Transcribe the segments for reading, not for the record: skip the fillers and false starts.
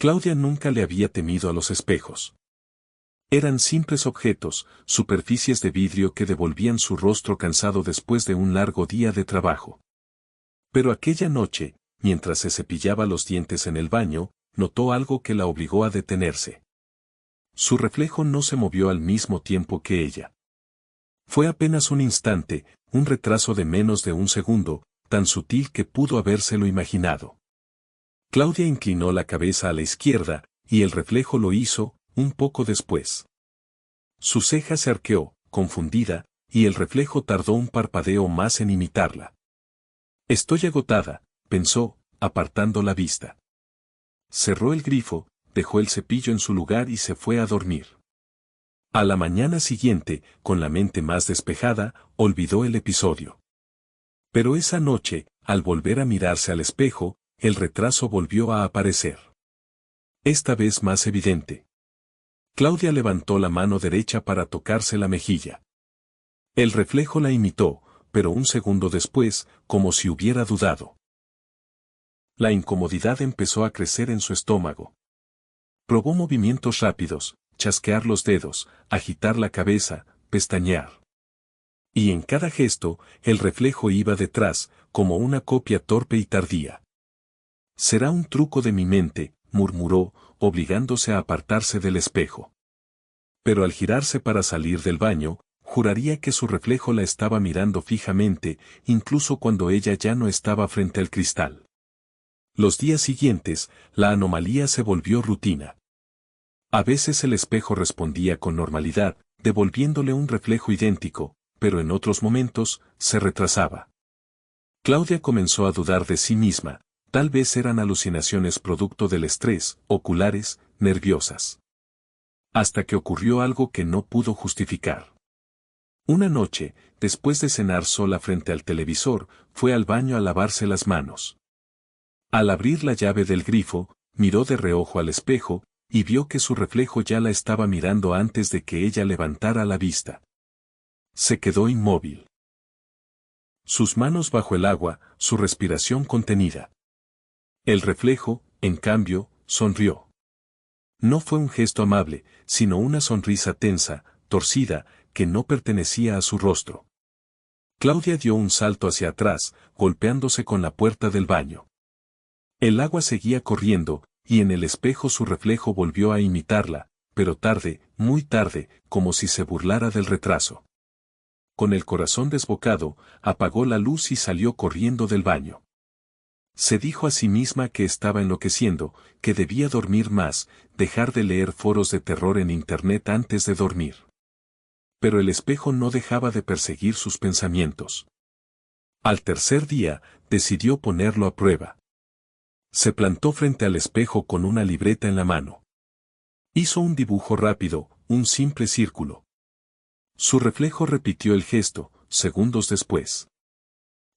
Claudia nunca le había temido a los espejos. Eran simples objetos, superficies de vidrio que devolvían su rostro cansado después de un largo día de trabajo. Pero aquella noche, mientras se cepillaba los dientes en el baño, notó algo que la obligó a detenerse. Su reflejo no se movió al mismo tiempo que ella. Fue apenas un instante, un retraso de menos de un segundo, tan sutil que pudo habérselo imaginado. Claudia inclinó la cabeza a la izquierda, y el reflejo lo hizo, un poco después. Su ceja se arqueó, confundida, y el reflejo tardó un parpadeo más en imitarla. Estoy agotada, pensó, apartando la vista. Cerró el grifo, dejó el cepillo en su lugar y se fue a dormir. A la mañana siguiente, con la mente más despejada, olvidó el episodio. Pero esa noche, al volver a mirarse al espejo, el retraso volvió a aparecer. Esta vez más evidente. Claudia levantó la mano derecha para tocarse la mejilla. El reflejo la imitó, pero un segundo después, como si hubiera dudado. La incomodidad empezó a crecer en su estómago. Probó movimientos rápidos, chasquear los dedos, agitar la cabeza, pestañear. Y en cada gesto, el reflejo iba detrás, como una copia torpe y tardía. «Será un truco de mi mente», murmuró, obligándose a apartarse del espejo. Pero al girarse para salir del baño, juraría que su reflejo la estaba mirando fijamente, incluso cuando ella ya no estaba frente al cristal. Los días siguientes, la anomalía se volvió rutina. A veces el espejo respondía con normalidad, devolviéndole un reflejo idéntico, pero en otros momentos, se retrasaba. Claudia comenzó a dudar de sí misma, tal vez eran alucinaciones producto del estrés, oculares, nerviosas. Hasta que ocurrió algo que no pudo justificar. Una noche, después de cenar sola frente al televisor, fue al baño a lavarse las manos. Al abrir la llave del grifo, miró de reojo al espejo, y vio que su reflejo ya la estaba mirando antes de que ella levantara la vista. Se quedó inmóvil. Sus manos bajo el agua, su respiración contenida. El reflejo, en cambio, sonrió. No fue un gesto amable, sino una sonrisa tensa, torcida, que no pertenecía a su rostro. Claudia dio un salto hacia atrás, golpeándose con la puerta del baño. El agua seguía corriendo, y en el espejo su reflejo volvió a imitarla, pero tarde, muy tarde, como si se burlara del retraso. Con el corazón desbocado, apagó la luz y salió corriendo del baño. Se dijo a sí misma que estaba enloqueciendo, que debía dormir más, dejar de leer foros de terror en internet antes de dormir. Pero el espejo no dejaba de perseguir sus pensamientos. Al tercer día, decidió ponerlo a prueba. Se plantó frente al espejo con una libreta en la mano. Hizo un dibujo rápido, un simple círculo. Su reflejo repitió el gesto, segundos después.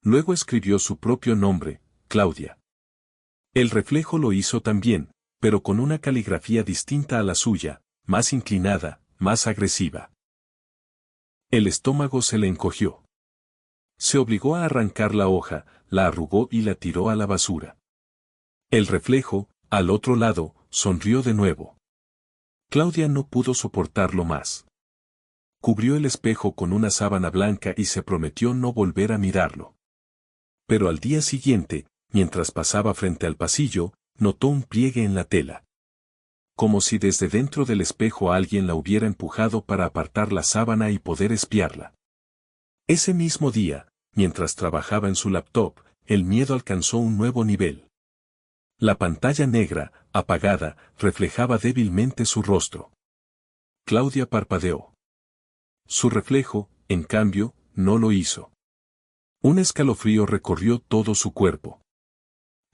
Luego escribió su propio nombre, Claudia. El reflejo lo hizo también, pero con una caligrafía distinta a la suya, más inclinada, más agresiva. El estómago se le encogió. Se obligó a arrancar la hoja, la arrugó y la tiró a la basura. El reflejo, al otro lado, sonrió de nuevo. Claudia no pudo soportarlo más. Cubrió el espejo con una sábana blanca y se prometió no volver a mirarlo. Pero al día siguiente, mientras pasaba frente al pasillo, notó un pliegue en la tela. Como si desde dentro del espejo alguien la hubiera empujado para apartar la sábana y poder espiarla. Ese mismo día, mientras trabajaba en su laptop, el miedo alcanzó un nuevo nivel. La pantalla negra, apagada, reflejaba débilmente su rostro. Claudia parpadeó. Su reflejo, en cambio, no lo hizo. Un escalofrío recorrió todo su cuerpo.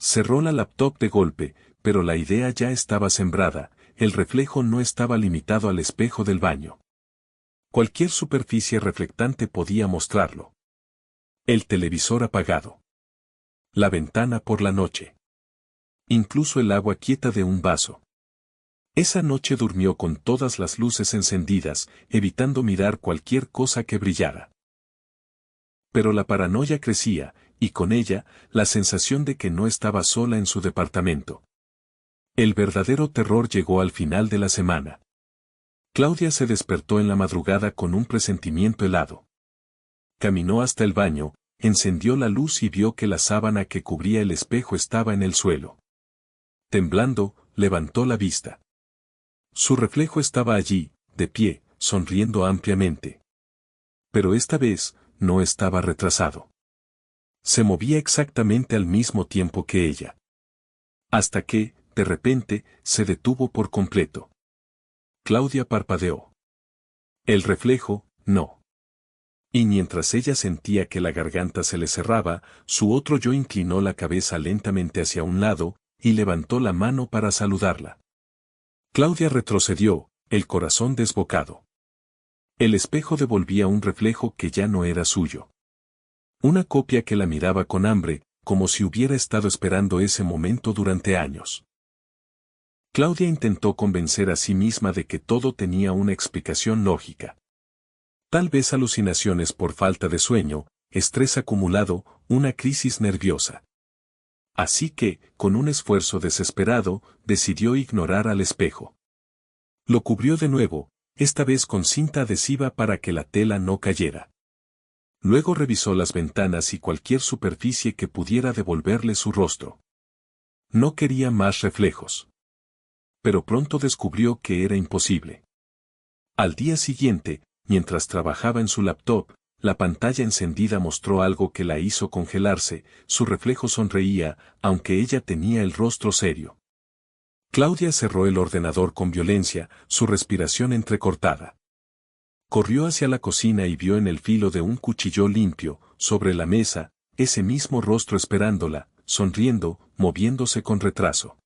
Cerró la laptop de golpe, pero la idea ya estaba sembrada, el reflejo no estaba limitado al espejo del baño. Cualquier superficie reflectante podía mostrarlo. El televisor apagado. La ventana por la noche. Incluso el agua quieta de un vaso. Esa noche durmió con todas las luces encendidas, evitando mirar cualquier cosa que brillara. Pero la paranoia crecía, y con ella, la sensación de que no estaba sola en su departamento. El verdadero terror llegó al final de la semana. Claudia se despertó en la madrugada con un presentimiento helado. Caminó hasta el baño, encendió la luz y vio que la sábana que cubría el espejo estaba en el suelo. Temblando, levantó la vista. Su reflejo estaba allí, de pie, sonriendo ampliamente. Pero esta vez, no estaba retrasado. Se movía exactamente al mismo tiempo que ella. Hasta que, de repente, se detuvo por completo. Claudia parpadeó. El reflejo, no. Y mientras ella sentía que la garganta se le cerraba, su otro yo inclinó la cabeza lentamente hacia un lado, y levantó la mano para saludarla. Claudia retrocedió, el corazón desbocado. El espejo devolvía un reflejo que ya no era suyo. Una copia que la miraba con hambre, como si hubiera estado esperando ese momento durante años. Claudia intentó convencer a sí misma de que todo tenía una explicación lógica. Tal vez alucinaciones por falta de sueño, estrés acumulado, una crisis nerviosa. Así que, con un esfuerzo desesperado, decidió ignorar al espejo. Lo cubrió de nuevo, esta vez con cinta adhesiva para que la tela no cayera. Luego revisó las ventanas y cualquier superficie que pudiera devolverle su rostro. No quería más reflejos. Pero pronto descubrió que era imposible. Al día siguiente, mientras trabajaba en su laptop, la pantalla encendida mostró algo que la hizo congelarse, su reflejo sonreía, aunque ella tenía el rostro serio. Claudia cerró el ordenador con violencia, su respiración entrecortada. Corrió hacia la cocina y vio en el filo de un cuchillo limpio, sobre la mesa, ese mismo rostro esperándola, sonriendo, moviéndose con retraso.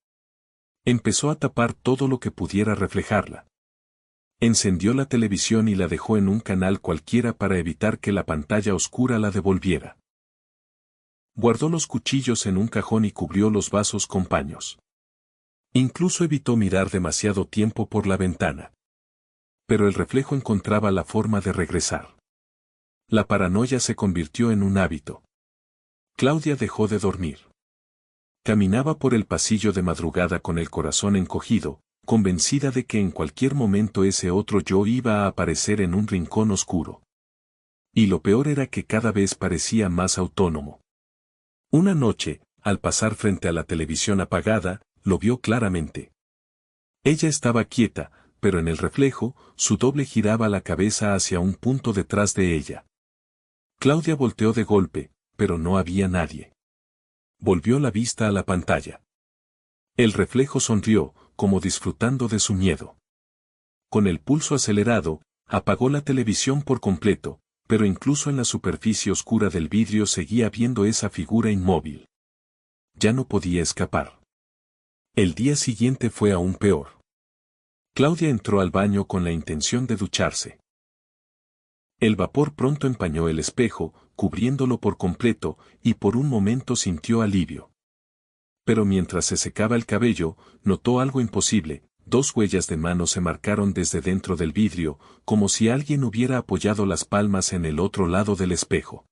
Empezó a tapar todo lo que pudiera reflejarla. Encendió la televisión y la dejó en un canal cualquiera para evitar que la pantalla oscura la devolviera. Guardó los cuchillos en un cajón y cubrió los vasos con paños. Incluso evitó mirar demasiado tiempo por la ventana. Pero el reflejo encontraba la forma de regresar. La paranoia se convirtió en un hábito. Claudia dejó de dormir. Caminaba por el pasillo de madrugada con el corazón encogido, convencida de que en cualquier momento ese otro yo iba a aparecer en un rincón oscuro. Y lo peor era que cada vez parecía más autónomo. Una noche, al pasar frente a la televisión apagada, lo vio claramente. Ella estaba quieta, pero en el reflejo, su doble giraba la cabeza hacia un punto detrás de ella. Claudia volteó de golpe, pero no había nadie. Volvió la vista a la pantalla. El reflejo sonrió, como disfrutando de su miedo. Con el pulso acelerado, apagó la televisión por completo, pero incluso en la superficie oscura del vidrio seguía viendo esa figura inmóvil. Ya no podía escapar. El día siguiente fue aún peor. Claudia entró al baño con la intención de ducharse. El vapor pronto empañó el espejo, cubriéndolo por completo, y por un momento sintió alivio. Pero mientras se secaba el cabello, notó algo imposible, 2 huellas de mano se marcaron desde dentro del vidrio, como si alguien hubiera apoyado las palmas en el otro lado del espejo.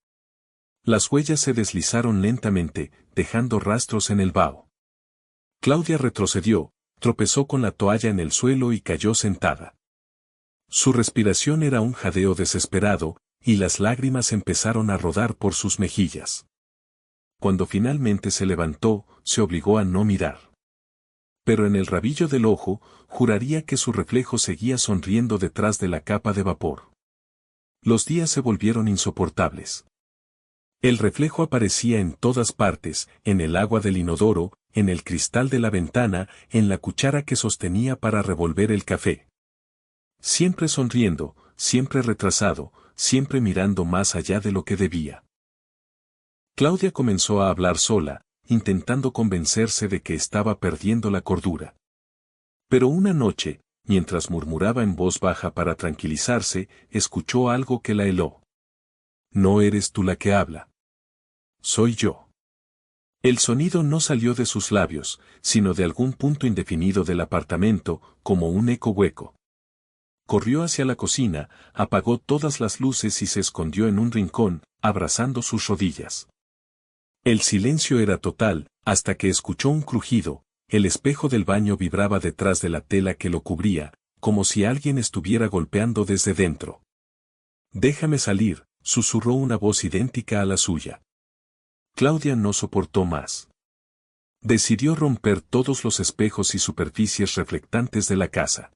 Las huellas se deslizaron lentamente, dejando rastros en el vaho. Claudia retrocedió, tropezó con la toalla en el suelo y cayó sentada. Su respiración era un jadeo desesperado, y las lágrimas empezaron a rodar por sus mejillas. Cuando finalmente se levantó, se obligó a no mirar. Pero en el rabillo del ojo, juraría que su reflejo seguía sonriendo detrás de la capa de vapor. Los días se volvieron insoportables. El reflejo aparecía en todas partes, en el agua del inodoro, en el cristal de la ventana, en la cuchara que sostenía para revolver el café. Siempre sonriendo, siempre retrasado, siempre mirando más allá de lo que debía. Claudia comenzó a hablar sola, intentando convencerse de que estaba perdiendo la cordura. Pero una noche, mientras murmuraba en voz baja para tranquilizarse, escuchó algo que la heló. No eres tú la que habla. Soy yo. El sonido no salió de sus labios, sino de algún punto indefinido del apartamento, como un eco hueco. Corrió hacia la cocina, apagó todas las luces y se escondió en un rincón, abrazando sus rodillas. El silencio era total, hasta que escuchó un crujido, el espejo del baño vibraba detrás de la tela que lo cubría, como si alguien estuviera golpeando desde dentro. «Déjame salir», susurró una voz idéntica a la suya. Claudia no soportó más. Decidió romper todos los espejos y superficies reflectantes de la casa.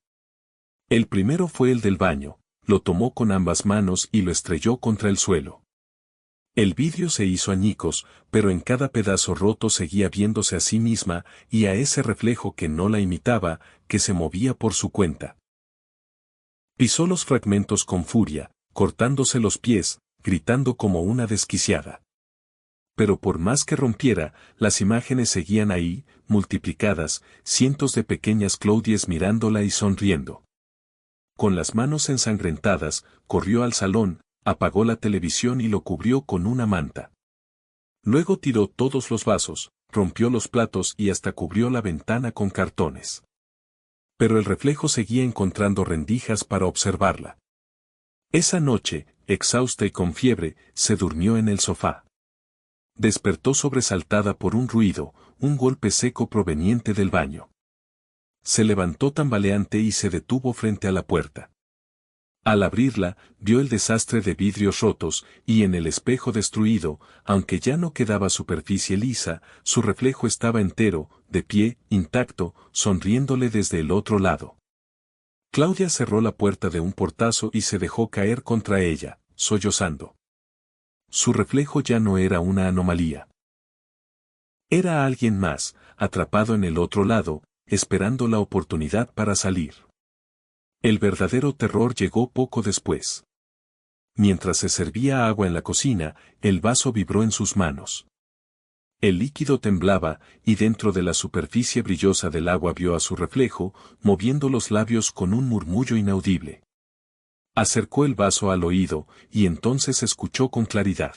El primero fue el del baño, lo tomó con ambas manos y lo estrelló contra el suelo. El vidrio se hizo añicos, pero en cada pedazo roto seguía viéndose a sí misma y a ese reflejo que no la imitaba, que se movía por su cuenta. Pisó los fragmentos con furia, cortándose los pies, gritando como una desquiciada. Pero por más que rompiera, las imágenes seguían ahí, multiplicadas, cientos de pequeñas Claudias mirándola y sonriendo. Con las manos ensangrentadas, corrió al salón, apagó la televisión y lo cubrió con una manta. Luego tiró todos los vasos, rompió los platos y hasta cubrió la ventana con cartones. Pero el reflejo seguía encontrando rendijas para observarla. Esa noche, exhausta y con fiebre, se durmió en el sofá. Despertó sobresaltada por un ruido, un golpe seco proveniente del baño. Se levantó tambaleante y se detuvo frente a la puerta. Al abrirla, vio el desastre de vidrios rotos, y en el espejo destruido, aunque ya no quedaba superficie lisa, su reflejo estaba entero, de pie, intacto, sonriéndole desde el otro lado. Claudia cerró la puerta de un portazo y se dejó caer contra ella, sollozando. Su reflejo ya no era una anomalía. Era alguien más, atrapado en el otro lado, esperando la oportunidad para salir. El verdadero terror llegó poco después. Mientras se servía agua en la cocina, el vaso vibró en sus manos. El líquido temblaba, y dentro de la superficie brillosa del agua vio a su reflejo, moviendo los labios con un murmullo inaudible. Acercó el vaso al oído, y entonces escuchó con claridad.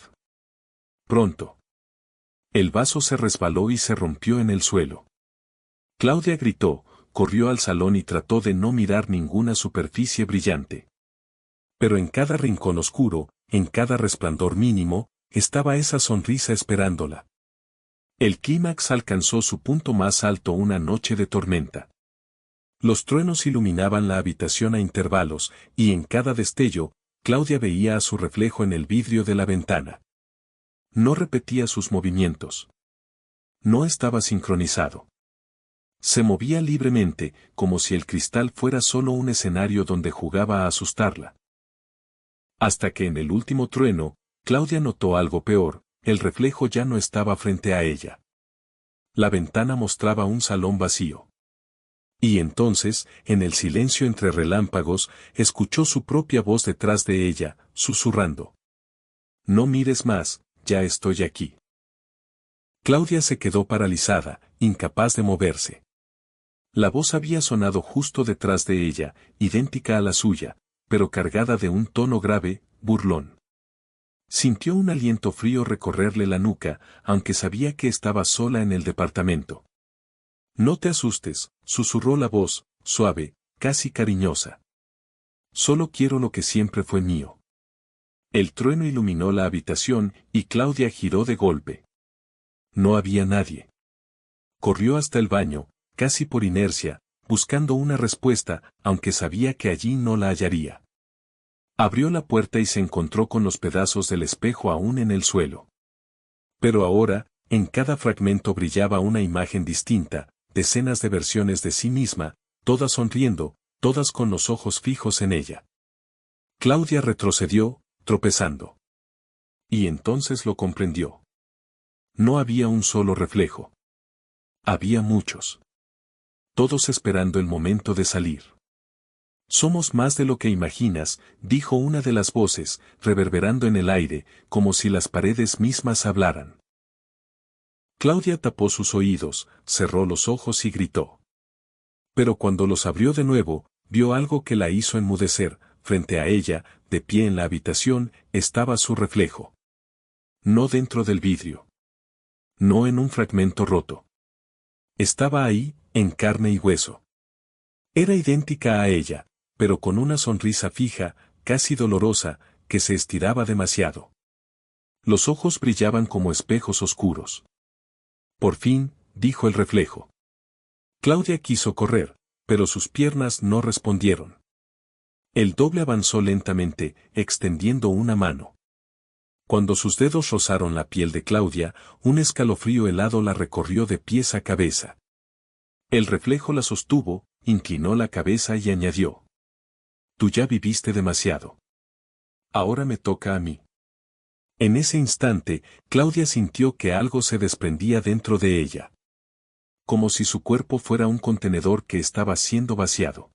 Pronto. El vaso se resbaló y se rompió en el suelo. Claudia gritó, corrió al salón y trató de no mirar ninguna superficie brillante. Pero en cada rincón oscuro, en cada resplandor mínimo, estaba esa sonrisa esperándola. El clímax alcanzó su punto más alto una noche de tormenta. Los truenos iluminaban la habitación a intervalos, y en cada destello, Claudia veía a su reflejo en el vidrio de la ventana. No repetía sus movimientos. No estaba sincronizado. Se movía libremente, como si el cristal fuera solo un escenario donde jugaba a asustarla. Hasta que en el último trueno, Claudia notó algo peor, el reflejo ya no estaba frente a ella. La ventana mostraba un salón vacío. Y entonces, en el silencio entre relámpagos, escuchó su propia voz detrás de ella, susurrando. «No mires más, ya estoy aquí». Claudia se quedó paralizada, incapaz de moverse. La voz había sonado justo detrás de ella, idéntica a la suya, pero cargada de un tono grave, burlón. Sintió un aliento frío recorrerle la nuca, aunque sabía que estaba sola en el departamento. «No te asustes», susurró la voz, suave, casi cariñosa. «Solo quiero lo que siempre fue mío». El trueno iluminó la habitación y Claudia giró de golpe. No había nadie. Corrió hasta el baño, casi por inercia, buscando una respuesta, aunque sabía que allí no la hallaría. Abrió la puerta y se encontró con los pedazos del espejo aún en el suelo. Pero ahora, en cada fragmento brillaba una imagen distinta, decenas de versiones de sí misma, todas sonriendo, todas con los ojos fijos en ella. Claudia retrocedió, tropezando. Y entonces lo comprendió. No había un solo reflejo. Había muchos. Todos esperando el momento de salir. «Somos más de lo que imaginas», dijo una de las voces, reverberando en el aire, como si las paredes mismas hablaran. Claudia tapó sus oídos, cerró los ojos y gritó. Pero cuando los abrió de nuevo, vio algo que la hizo enmudecer. Frente a ella, de pie en la habitación, estaba su reflejo. No dentro del vidrio. No en un fragmento roto. Estaba ahí, en carne y hueso. Era idéntica a ella, pero con una sonrisa fija, casi dolorosa, que se estiraba demasiado. Los ojos brillaban como espejos oscuros. «Por fin», dijo el reflejo. Claudia quiso correr, pero sus piernas no respondieron. El doble avanzó lentamente, extendiendo una mano. Cuando sus dedos rozaron la piel de Claudia, un escalofrío helado la recorrió de pies a cabeza. El reflejo la sostuvo, inclinó la cabeza y añadió: Tú ya viviste demasiado. Ahora me toca a mí. En ese instante, Claudia sintió que algo se desprendía dentro de ella. Como si su cuerpo fuera un contenedor que estaba siendo vaciado.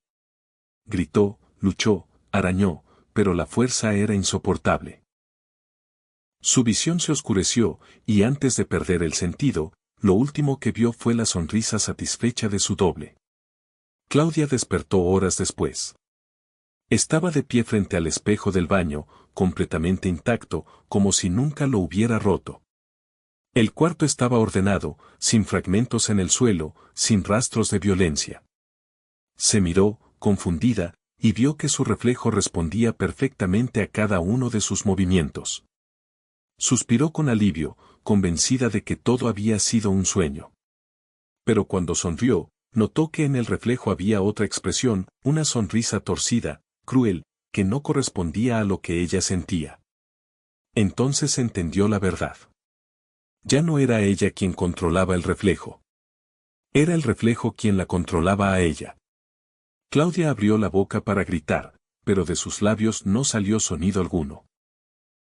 Gritó, luchó, arañó, pero la fuerza era insoportable. Su visión se oscureció, y antes de perder el sentido, lo último que vio fue la sonrisa satisfecha de su doble. Claudia despertó horas después. Estaba de pie frente al espejo del baño, completamente intacto, como si nunca lo hubiera roto. El cuarto estaba ordenado, sin fragmentos en el suelo, sin rastros de violencia. Se miró, confundida, y vio que su reflejo respondía perfectamente a cada uno de sus movimientos. Suspiró con alivio, convencida de que todo había sido un sueño. Pero cuando sonrió, notó que en el reflejo había otra expresión, una sonrisa torcida, cruel, que no correspondía a lo que ella sentía. Entonces entendió la verdad. Ya no era ella quien controlaba el reflejo. Era el reflejo quien la controlaba a ella. Claudia abrió la boca para gritar, pero de sus labios no salió sonido alguno.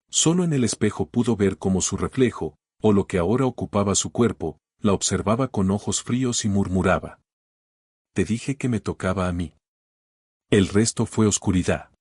Solo en el espejo pudo ver cómo su reflejo, o lo que ahora ocupaba su cuerpo, la observaba con ojos fríos y murmuraba: Te dije que me tocaba a mí. El resto fue oscuridad.